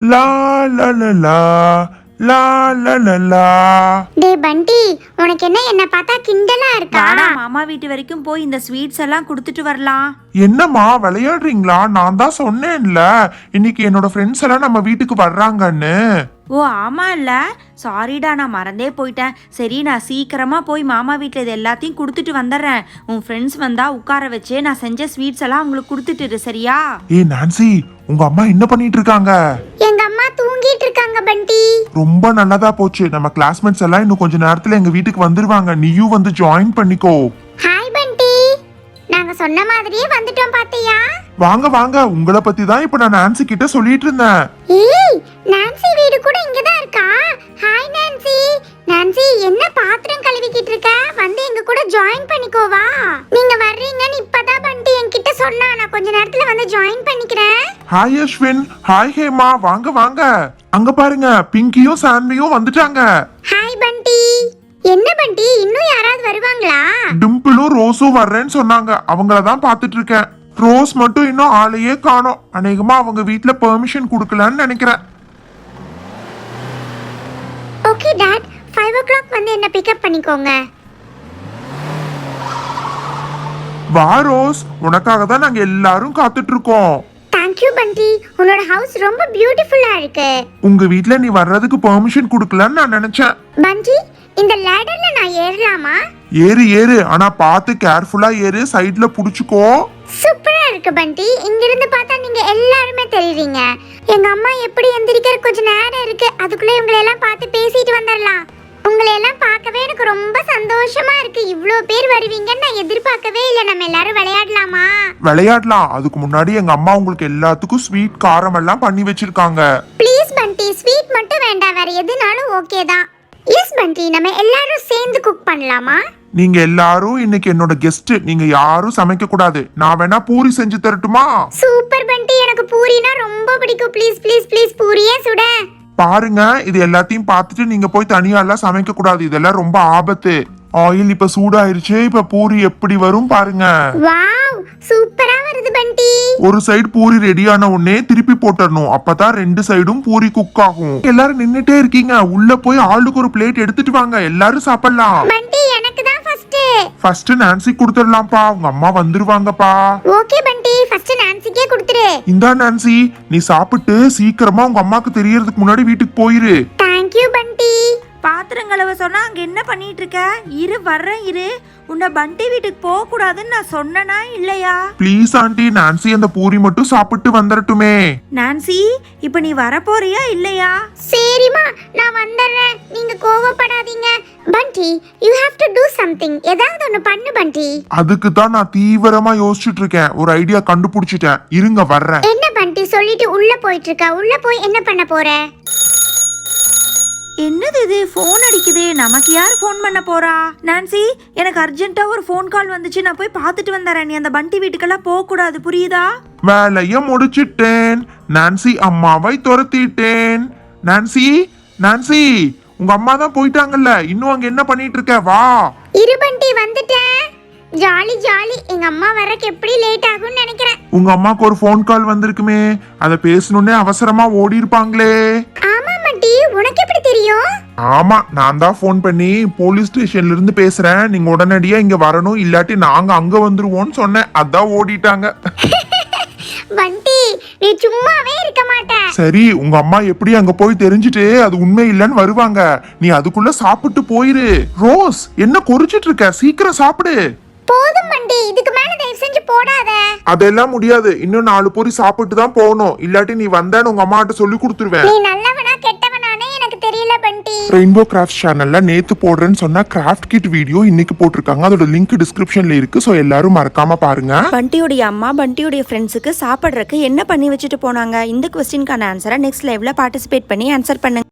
லா லா லா லா லா லா லா லா. டேய் பண்டி, உனக்கு என்ன பார்த்தா கிண்டலா இருக்கா? வாடா மாமா வீட்டு வரைக்கும் போய் இந்த ஸ்வீட்ஸ் எல்லாம் கொடுத்துட்டு வரலாம். என்னம்மா விளையாடுறீங்களா? நான் தான் சொன்னேன்ல இன்னைக்கு என்னோட ஃப்ரெண்ட்ஸ் எல்லாம் நம்ம வீட்டுக்கு வர்றாங்கன்னு. ஓ ஆமா இல்ல, சாரிடா நான் மறந்தே போயிட்டேன். சரி நான் சீக்கிரமா போய் மாமா வீட்டில் இது எல்லாத்தையும் கொடுத்துட்டு வந்துடுறேன். உன் ஃப்ரெண்ட்ஸ் வந்தா உட்கார வச்சு நான் செஞ்ச ஸ்வீட்ஸ் எல்லாம் உங்களுக்கு கொடுத்துட்டு சரியா? நான்சி, உங்க அம்மா என்ன பண்ணிட்டு இருக்காங்க? எங்க அம்மா தூங்கிட்டு இருக்காங்க பண்டி. ரொம்ப நல்லதா போச்சு. நம்ம கிளாஸ்மேட்ஸ் எல்லாம் இன்னும் கொஞ்ச நேரத்துல எங்க வீட்டுக்கு வந்துருவாங்க. நீயும் வந்து ஜாயின் பண்ணிக்கோ. ஹாய் பண்டி, நாங்க சொன்ன மாதிரியே வந்துட்டோம் பாத்தியா? வாங்க வாங்க, உங்களை பத்தி தான் இப்ப நான் நான்சி கிட்ட சொல்லிட்டு இருந்தேன். ஏய், நான்சி வீடு கூட இங்க தான் இருக்கா? Hi Nancy. நான்சி, என்ன பாத்திரம் கழுவிக்கிட்டு இருக்க? வந்து எங்க கூட ஜாயின் பண்ணிக்கோவா. நீங்க வர்றீங்கன்னு இப்பதான் பண்டி என்கிட்ட சொன்னா. நான் கொஞ்ச நேரத்துல வந்து ஜாயின் பண்ணிக்கிறேன். ஹாய் அஸ்வின், ஹாய் ஹேமா, வாங்க வாங்க. அங்க பாருங்க, பிங்கியும் சான்வியும் வந்துட்டாங்க. ஹாய் பண்டி. என்ன பண்டி, இன்னும் யாராவது வருவாங்களா? டிம்பிளும் ரோஸும் வர்றேன்னு சொன்னாங்க. அவங்கள தான் பாத்துட்டு இருக்கேன். ரோஸ் மட்டும் இன்னும் ஆளையே காணோம். அநேகமா அவங்க வீட்ல பெர்மிஷன் கொடுக்கலன்னு நினைக்கிறேன். ஓகே டாட், 5 o'clock வந்து என்ன பிக்கப் பண்ணிக்கோங்க. வா ரோஸ், உனக்காக தான் நாங்க எல்லாரும் காத்துட்டு இருக்கோம். தேங்க் யூ பண்டி, உன்னோட ஹவுஸ் ரொம்ப பியூட்டிஃபுல்லா இருக்கு. உங்க வீட்ல நீ வர்றதுக்கு பெர்மிஷன் கொடுக்கலன்னு நான் நினைச்சேன். பண்டி, இந்த லேடர்ல நான் ஏறலாமா? ஏறு ஏறு, ஆனா பார்த்து கேர்ஃபுல்லா ஏறு, சைடுல புடிச்சுக்கோ. சூப்பரா இருக்கு பண்டி. இங்க இருந்து பார்த்தா நீங்க எல்லாருமே தெரியுறீங்க. எங்க அம்மா எப்படி எந்திரிக்கிற கொஞ்ச நேரம் இருக்கு. அதுக்குள்ள இவங்களை எல்லாம் பார்த்து பேசிட்டு வந்துடலாம். உங்களை எல்லாம் பார்க்கவே எனக்கு ரொம்ப சந்தோஷமா இருக்கு. இவ்ளோ பேர் வருவீங்கன்னு நான் எதிர்பார்க்கவே இல்லை. நம்ம எல்லாரும் விளையாடலாமா? விளையாடலாம். அதுக்கு முன்னாடி எங்க அம்மா உங்களுக்கு எல்லாத்துக்கும் ஸ்வீட் காரம் எல்லாம் பண்ணி வச்சிருக்காங்க. ப்ளீஸ் பண்டி, ஸ்வீட் மட்டும் வேண்டாம், வேற எதுனாலும் ஓகே தான். எஸ் பண்டி, நம்ம எல்லாரும் சேர்ந்து குக் பண்ணலாமா? நீங்க எல்லாரும் இன்னைக்கு என்னோட கெஸ்ட். நீங்க யாரும் சமைக்க கூடாது. நான் வேணா பூரி செஞ்சு தரட்டுமா? சூப்பர் பண்டி, எனக்கு பூரினா ரொம்ப பிடிக்கும். ப்ளீஸ் ப்ளீஸ் ப்ளீஸ் பூரியே சுட. பாருங்க, இது எல்லாத்தையும் பார்த்துட்டு நீங்க போய் தனியா எல்லாம் சமைக்க கூடாது. இதெல்லாம் ரொம்ப ஆபத்து. ஆயில் இப்ப சூடாயிருச்சு. இப்ப பூரி எப்படி வரும் பாருங்க. வாவ், சூப்பரா வருது பண்டி. ஒரு சைடு பூரி ரெடி ஆன உடனே திருப்பி போட்டுறணும். அப்பதான் ரெண்டு சைடும் பூரி குக் ஆகும். எல்லாரும் நின்னுட்டே இருக்கீங்க. உள்ள போய் ஆளுக்கு ஒரு பிளேட் எடுத்துட்டு வாங்க. எல்லாரும் சாப்பிடலாம். பண்டி, எனக்கு தான் ஃபர்ஸ்ட் நான்சி கொடுத்துடலாம்ப்பா. உங்க அம்மா வந்துருவாங்கப்பா. ஓகே பண்டி, ஃபர்ஸ்ட் நான்சிக்கே கொடுத்துரு. இந்தா நான்சி, நீ சாப்பிட்டு சீக்கிரமா உங்க அம்மாக்கு தெரியறதுக்கு முன்னாடி வீட்டுக்கு போயிரு. தேங்க் யூ பண்டி. பாத்திரங்களவ சொன்னா அங்க என்ன பண்ணிட்டு இருக்க? இரு வர்றேன் இரு. உன்னை பண்டி வீட்டுக்கு போக கூடாதுன்னு நான் சொன்னனா இல்லையா? ப்ளீஸ் ஆண்டி, நான்சி அந்த பூரி மட்டும் சாப்பிட்டு வந்துடட்டுமே. நான்சி, இப்ப நீ வர போறியா இல்லையா? சரிமா, நான் வந்துடுறேன். நீங்க கோவப்படாதீங்க. பண்டி, you have to to something. ஏதாவது ஒன்னு பண்ணு பண்டி. அதுக்கு தான் நான் தீவிரமா யோசிச்சுட்டு இருக்கேன். ஒரு ஐடியா கண்டுபிடிச்சிட்டேன். இருங்க வர்றேன். என்ன பண்டி சொல்லிட்டு உள்ள போயிட்டு இருக்க? உள்ள போய் என்ன பண்ண போற? என்னது இது? போன் அடிக்குது. நமக்கு யார் போன் பண்ண போறா? நான்சி, எனக்கு அர்ஜென்ட்டா ஒரு போன் கால் வந்துச்சு. நான் போய் பார்த்துட்டு வந்துறேன். நீ அந்த பண்டி வீட்டுக்கெல்லாம் போக கூடாது, புரியுதா? வேலைய முடிச்சிட்டேன். நான்சி அம்மாவை துரத்திட்டேன். நான்சி, நான்சி, உங்க அம்மா தான் போயிட்டாங்கல்ல. இன்னும் அங்க என்ன பண்ணிட்டு இருக்க? வா. இரு பண்டி, வந்துட்டேன். Jolly jolly. எங்க அம்மா வரக்கு எப்படி லேட் ஆகும்னு நினைக்கிறேன். உங்க அம்மாக்கு ஒரு போன் கால் வந்திருக்குமே. அத பேசணும்னே அவசரமா ஓடி இருப்பாங்களே. ஆமா பண்டி, உனக்கு எப்படி தெரியும்? ஆமா, நான் தான் போன் பண்ணி போலீஸ் ஸ்டேஷன்ல இருந்து பேசுறேன். நீங்க உடனடியா இங்க வரணும், இல்லாட்டி நாங்க அங்க வந்துருவோம்னு சொன்னேன். அதான் ஓடிட்டாங்க. பண்டி, நீ சும்மாவே இருக்க மாட்ட. சரி, உங்க அம்மா எப்படி அங்க போய் தெரிஞ்சுட்டு அது உண்மை இல்லைன்னு வருவாங்க. நீ அதுக்குள்ள சாப்பிட்டு போயிரு. ரோஸ், என்ன குறிச்சிட்டு இருக்க? சீக்கிரம் சாப்பிடு. போதும் பண்டி, இதுக்கு மேல தயவு செஞ்சு போடாத. அதெல்லாம் முடியாது. இன்னும் 4 பொரி சாப்பிட்டு தான் போகணும். இல்லாட்டி நீ வந்தேன்னு உங்க அம்மாட்ட சொல்லி கொடுத்துருவேன். நீ நல்லவனா கெட்டவனானே எனக்கு தெரியல பண்டி. ரெயின்போ கிராஃப்ட் சேனல்ல நேத்து போடுறேன்னு சொன்ன கிராஃப்ட் கிட் வீடியோ இன்னைக்கு போட்டிருக்காங்க. அதோட லிங்க் டிஸ்கிரிப்ஷன்ல இருக்கு. சோ எல்லாரும் மறக்காம பாருங்க. பண்டியோடைய அம்மா பண்டியோடைய ஃப்ரெண்ட்ஸுக்கு சாப்பிட்றதுக்கு என்ன பண்ணி வச்சுட்டு போனாங்க? இந்த கொஸ்டினுக்கான ஆன்சரை நெக்ஸ்ட் லைவ்ல பார்ட்டிசிபேட் பண்ணி ஆன்சர் பண்ணுங்க.